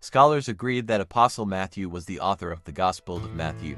Scholars agreed that Apostle Matthew was the author of the Gospel of Matthew.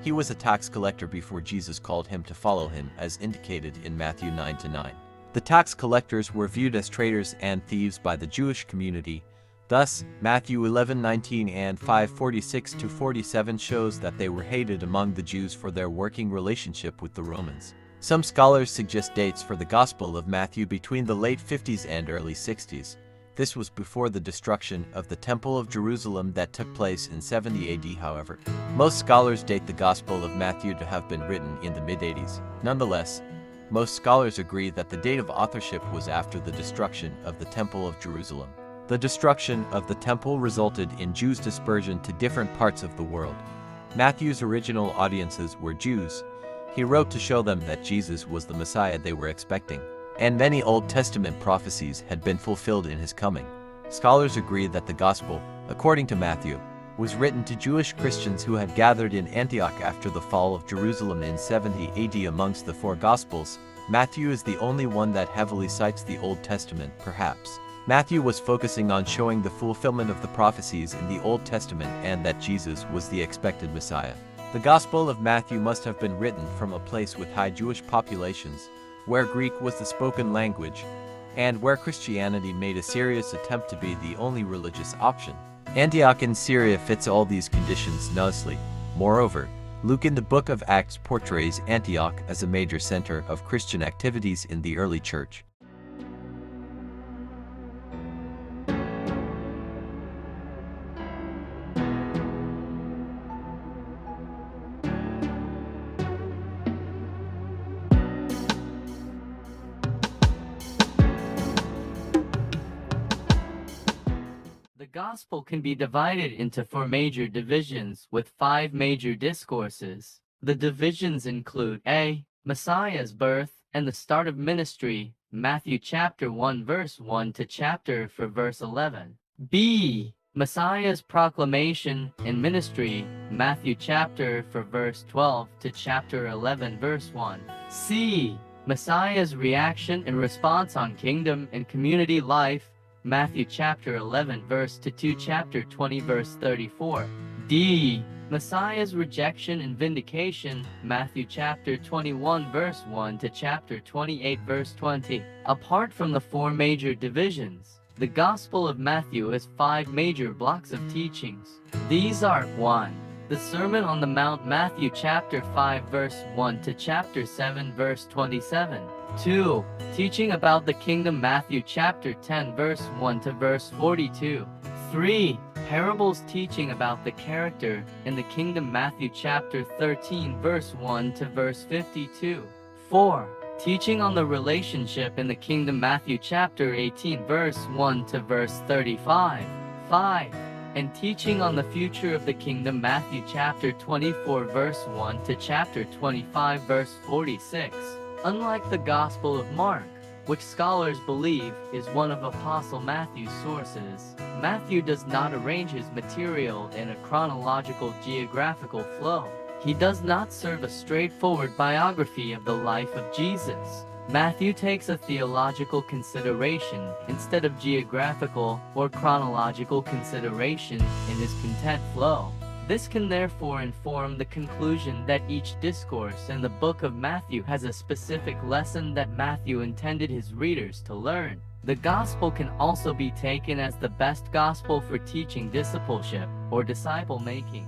He was a tax collector before Jesus called him to follow him, as indicated in Matthew 9-9. The tax collectors were viewed as traitors and thieves by the Jewish community. Thus, Matthew 11:19 and 5:46-47 shows that they were hated among the Jews for their working relationship with the Romans. Some scholars suggest dates for the Gospel of Matthew between the late 50s and early 60s. This was before the destruction of the Temple of Jerusalem that took place in 70 AD, however. Most scholars date the Gospel of Matthew to have been written in the mid-80s. Nonetheless, most scholars agree that the date of authorship was after the destruction of the Temple of Jerusalem. The destruction of the temple resulted in Jews' dispersion to different parts of the world. Matthew's original audiences were Jews. He wrote to show them that Jesus was the Messiah they were expecting, and many Old Testament prophecies had been fulfilled in his coming. Scholars agree that the Gospel, according to Matthew, was written to Jewish Christians who had gathered in Antioch after the fall of Jerusalem in 70 AD. Amongst the four Gospels, Matthew is the only one that heavily cites the Old Testament, perhaps. Matthew was focusing on showing the fulfillment of the prophecies in the Old Testament and that Jesus was the expected Messiah. The Gospel of Matthew must have been written from a place with high Jewish populations, where Greek was the spoken language, and where Christianity made a serious attempt to be the only religious option. Antioch in Syria fits all these conditions nicely. Moreover, Luke in the book of Acts portrays Antioch as a major center of Christian activities in the early church. The Gospel can be divided into four major divisions with 5 major discourses. The divisions include A. Messiah's birth and the start of ministry, Matthew chapter 1 verse 1 to chapter 4 verse 11. B. Messiah's proclamation and ministry, Matthew chapter 4 verse 12 to chapter 11 verse 1. C. Messiah's reaction and response on kingdom and community life, Matthew chapter 11 verse 2 chapter 20 verse 34. D. Messiah's rejection and vindication, Matthew chapter 21 verse 1 to chapter 28 verse 20. Apart from the 4 major divisions, the Gospel of Matthew has 5 major blocks of teachings. These are 1. The Sermon on the Mount, Matthew chapter 5 verse 1 to chapter 7 verse 27. 2. Teaching about the kingdom, Matthew chapter 10 verse 1 to verse 42. 3. Parables teaching about the character in the kingdom, Matthew chapter 13 verse 1 to verse 52. 4. Teaching on the relationship in the kingdom, Matthew chapter 18 verse 1 to verse 35. 5. And teaching on the future of the kingdom, Matthew chapter 24 verse 1 to chapter 25 verse 46. Unlike the Gospel of Mark, which scholars believe is one of Apostle Matthew's sources, Matthew does not arrange his material in a chronological geographical flow. He does not serve a straightforward biography of the life of Jesus. Matthew takes a theological consideration instead of geographical or chronological consideration in his content flow. This can therefore inform the conclusion that each discourse in the book of Matthew has a specific lesson that Matthew intended his readers to learn. The gospel can also be taken as the best gospel for teaching discipleship or disciple making.